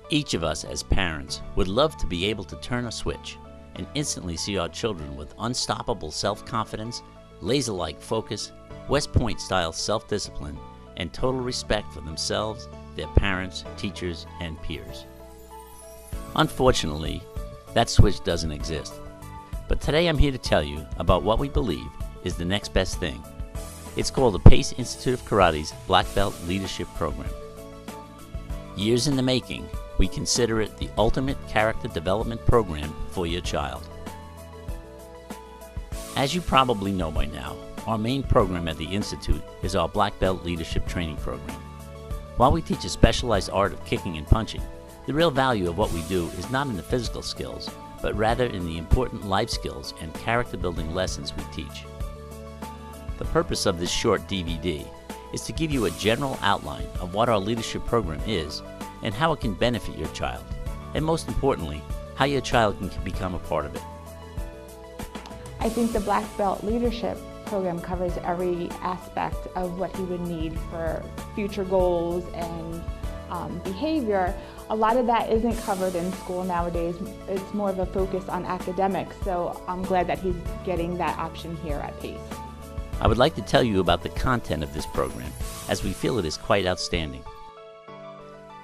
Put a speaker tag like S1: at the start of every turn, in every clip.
S1: Each of us as parents would love to be able to turn a switch and instantly see our children with unstoppable self-confidence, laser-like focus, West Point-style self-discipline, and total respect for themselves, their parents, teachers, and peers. Unfortunately, that switch doesn't exist. But today I'm here to tell you about what we believe is the next best thing. It's called the Pace Institute of Karate's Black Belt Leadership Program. Years in the making, we consider it the ultimate character development program for your child. As you probably know by now, our main program at the Institute is our Black Belt Leadership Training Program. While we teach a specialized art of kicking and punching, the real value of what we do is not in the physical skills, but rather in the important life skills and character building lessons we teach. The purpose of this short DVD is to give you a general outline of what our leadership program is and how it can benefit your child, and most importantly, how your child can become a part of it.
S2: I think the Black Belt Leadership Program covers every aspect of what he would need for future goals and behavior. A lot of that isn't covered in school nowadays. It's more of a focus on academics, so I'm glad that he's getting that option here at Pace.
S1: I would like to tell you about the content of this program, as we feel it is quite outstanding.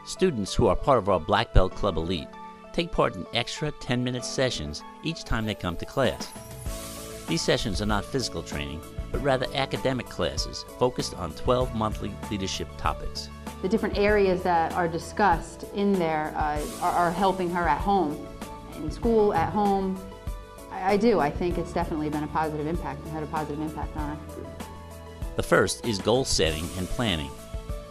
S1: Students who are part of our Black Belt Club Elite take part in extra 10-minute sessions each time they come to class. These sessions are not physical training, but rather academic classes focused on 12 monthly leadership topics.
S3: The different areas that are discussed in there are helping her at home, in school, at home. I think it's definitely been a positive impact and had a positive impact on her.
S1: The first is goal setting and planning.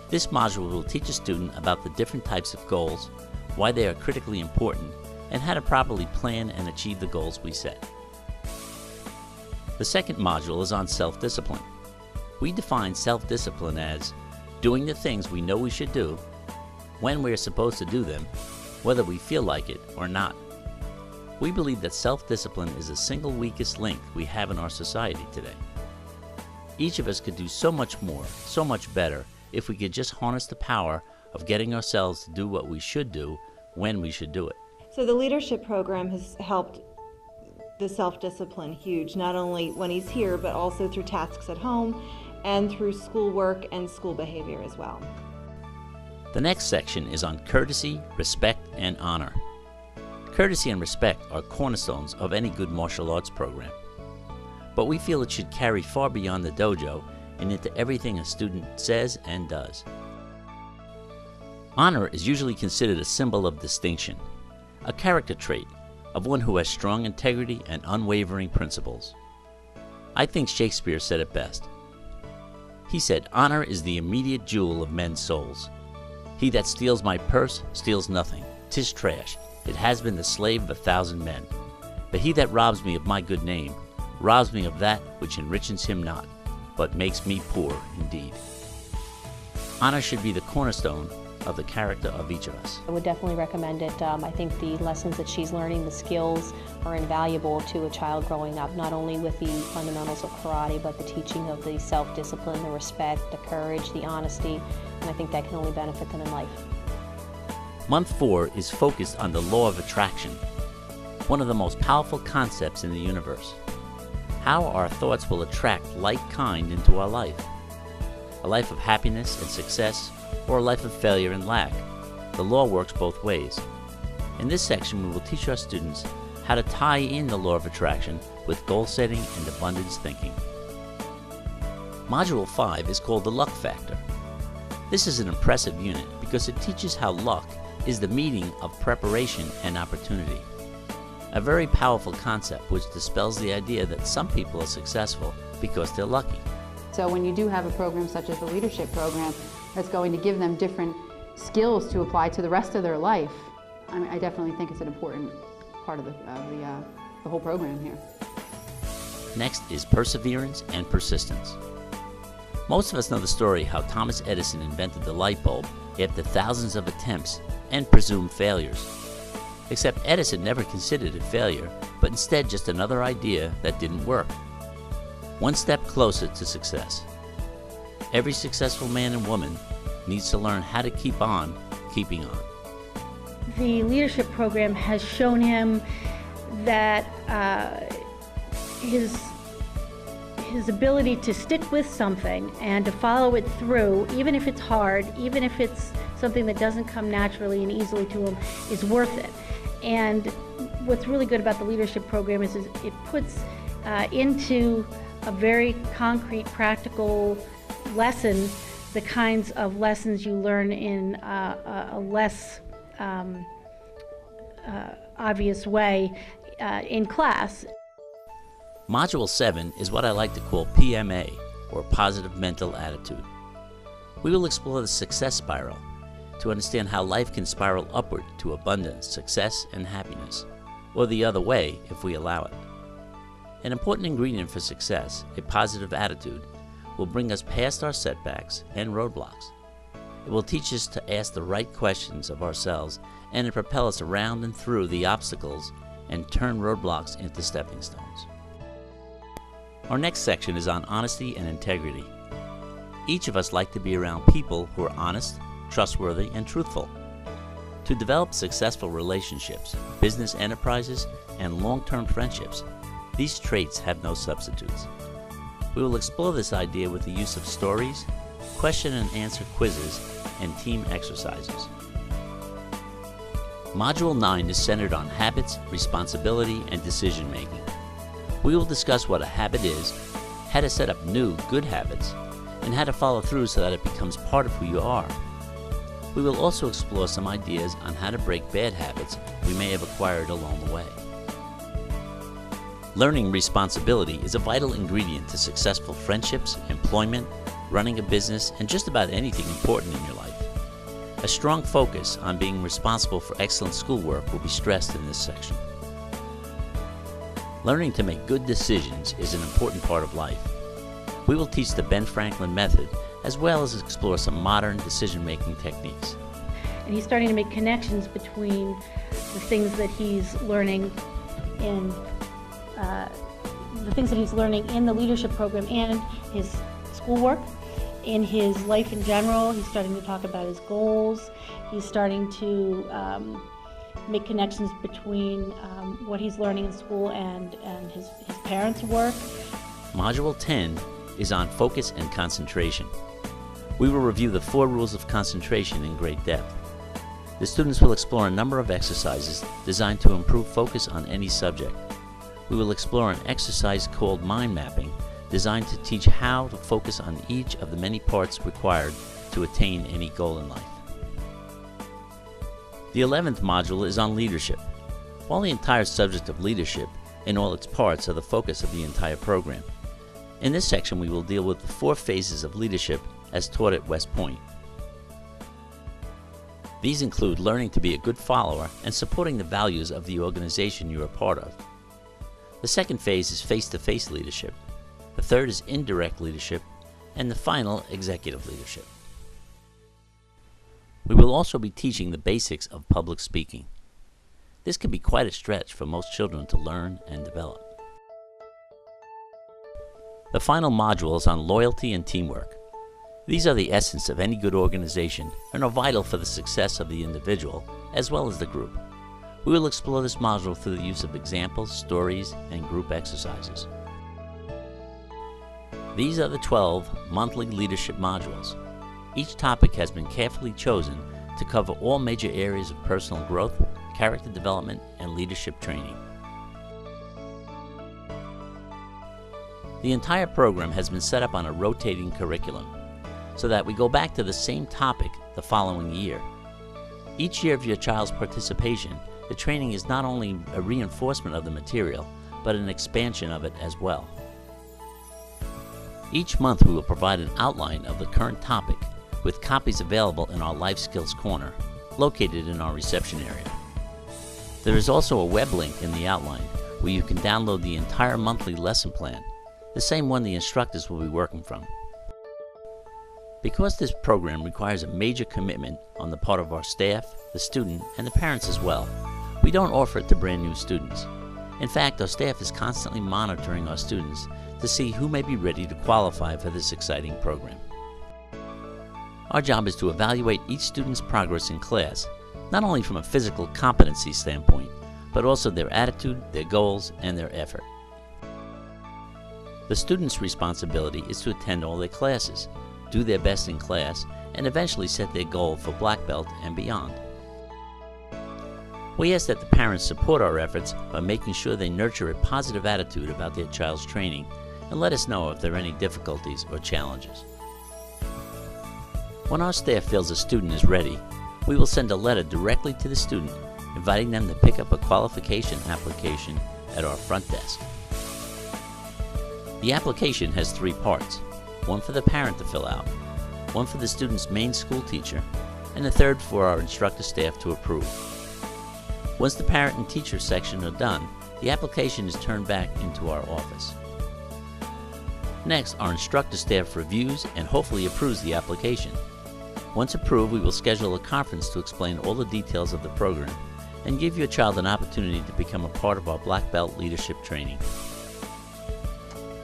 S1: This module will teach a student about the different types of goals, why they are critically important, and how to properly plan and achieve the goals we set. The second module is on self-discipline. We define self-discipline as doing the things we know we should do, when we are supposed to do them, whether we feel like it or not. We believe that self-discipline is the single weakest link we have in our society today. Each of us could do so much more, so much better, if we could just harness the power of getting ourselves to do what we should do when we should do it.
S4: So the leadership program has helped the self-discipline huge, not only when he's here, but also through tasks at home and through schoolwork and school behavior as well.
S1: The next section is on courtesy, respect, and honor. Courtesy and respect are cornerstones of any good martial arts program. But we feel it should carry far beyond the dojo and into everything a student says and does. Honor is usually considered a symbol of distinction, a character trait of one who has strong integrity and unwavering principles. I think Shakespeare said it best. He said, "Honor is the immediate jewel of men's souls. He that steals my purse steals nothing. 'Tis trash. It has been the slave of 1,000 men. But he that robs me of my good name robs me of that which enriches him not, but makes me poor indeed." Honor should be the cornerstone of the character of each of us.
S5: I would definitely recommend it. I think the lessons that she's learning, the skills, are invaluable to a child growing up, not only with the fundamentals of karate, but the teaching of the self-discipline, the respect, the courage, the honesty, and I think that can only benefit them in life.
S1: Month 4 is focused on the law of attraction, one of the most powerful concepts in the universe. How our thoughts will attract like kind into our life. A life of happiness and success, or a life of failure and lack. The law works both ways. In this section, we will teach our students how to tie in the law of attraction with goal setting and abundance thinking. Module 5 is called the Luck Factor. This is an impressive unit because it teaches how luck is the meeting of preparation and opportunity. A very powerful concept which dispels the idea that some people are successful because they're lucky.
S3: So when you do have a program such as the leadership program that's going to give them different skills to apply to the rest of their life, I definitely think it's an important part of the whole program here.
S1: Next is perseverance and persistence. Most of us know the story how Thomas Edison invented the light bulb after thousands of attempts and presumed failures. Except Edison never considered it failure, but instead just another idea that didn't work. One step closer to success. Every successful man and woman needs to learn how to keep on keeping on.
S6: the leadership program has shown him that his ability to stick with something and to follow it through, even if it's hard, even if it's something that doesn't come naturally and easily to him, is worth it. And what's really good about the leadership program is it puts into a very concrete, practical lesson the kinds of lessons you learn in a less obvious way in class.
S1: Module 7 is what I like to call PMA, or Positive Mental Attitude. We will explore the success spiral to understand how life can spiral upward to abundance, success, and happiness, or the other way if we allow it. An important ingredient for success, a positive attitude, will bring us past our setbacks and roadblocks. It will teach us to ask the right questions of ourselves and to propel us around and through the obstacles and turn roadblocks into stepping stones. Our next section is on honesty and integrity. Each of us like to be around people who are honest, trustworthy, and truthful. To develop successful relationships, business enterprises, and long-term friendships, these traits have no substitutes. We will explore this idea with the use of stories, question and answer quizzes, and team exercises. Module 9 is centered on habits, responsibility, and decision making. We will discuss what a habit is, how to set up new, good habits, and how to follow through so that it becomes part of who you are. We will also explore some ideas on how to break bad habits we may have acquired along the way. Learning responsibility is a vital ingredient to successful friendships, employment, running a business, and just about anything important in your life. A strong focus on being responsible for excellent schoolwork will be stressed in this section. Learning to make good decisions is an important part of life. We will teach the Ben Franklin method as well as explore some modern decision-making techniques.
S6: And he's starting to make connections between the things that he's learning in the leadership program and his schoolwork, in his life in general. He's starting to talk about his goals. He's starting to make connections between what he's learning in school and his parents' work.
S1: Module 10 is on focus and concentration. We will review the 4 rules of concentration in great depth. The students will explore a number of exercises designed to improve focus on any subject. We will explore an exercise called mind mapping, designed to teach how to focus on each of the many parts required to attain any goal in life. The 11th module is on leadership. While the entire subject of leadership in all its parts are the focus of the entire program, in this section we will deal with the 4 phases of leadership as taught at West Point. These include learning to be a good follower and supporting the values of the organization you are part of. The second phase is face-to-face leadership. The third is indirect leadership, and the final, executive leadership. We will also be teaching the basics of public speaking. This can be quite a stretch for most children to learn and develop. The final module is on loyalty and teamwork. These are the essence of any good organization and are vital for the success of the individual as well as the group. We will explore this module through the use of examples, stories, and group exercises. These are the 12 monthly leadership modules. Each topic has been carefully chosen to cover all major areas of personal growth, character development, and leadership training. The entire program has been set up on a rotating curriculum, so that we go back to the same topic the following year. Each year of your child's participation, the training is not only a reinforcement of the material, but an expansion of it as well. Each month we will provide an outline of the current topic with copies available in our Life Skills Corner, located in our reception area. There is also a web link in the outline where you can download the entire monthly lesson plan, the same one the instructors will be working from. Because this program requires a major commitment on the part of our staff, the student, and the parents as well, we don't offer it to brand new students. In fact, our staff is constantly monitoring our students to see who may be ready to qualify for this exciting program. Our job is to evaluate each student's progress in class not only from a physical competency standpoint, but also their attitude, their goals, and their effort. The student's responsibility is to attend all their classes, do their best in class, and eventually set their goal for black belt and beyond. We ask that the parents support our efforts by making sure they nurture a positive attitude about their child's training and let us know if there are any difficulties or challenges. When our staff feels a student is ready, we will send a letter directly to the student inviting them to pick up a qualification application at our front desk. The application has 3 parts, one for the parent to fill out, one for the student's main school teacher, and the third for our instructor staff to approve. Once the parent and teacher section are done, the application is turned back into our office. Next, our instructor staff reviews and hopefully approves the application. Once approved, we will schedule a conference to explain all the details of the program and give your child an opportunity to become a part of our Black Belt leadership training.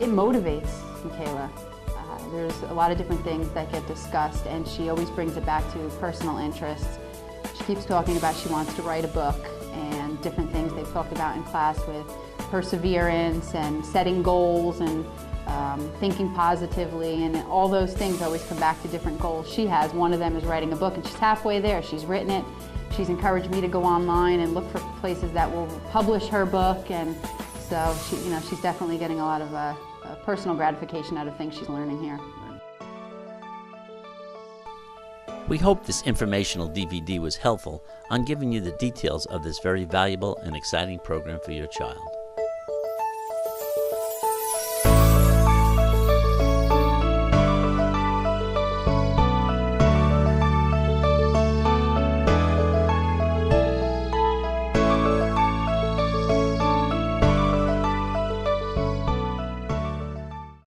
S3: It motivates Michaela. There's a lot of different things that get discussed, and she always brings it back to personal interests. She keeps talking about she wants to write a book and different things they've talked about in class with perseverance and setting goals and thinking positively, and all those things always come back to different goals she has. One of them is writing a book, and she's halfway there. She's written it. She's encouraged me to go online and look for places that will publish her book, and so she's definitely getting a lot of personal gratification out of things she's learning here.
S1: We hope this informational DVD was helpful on giving you the details of this very valuable and exciting program for your child.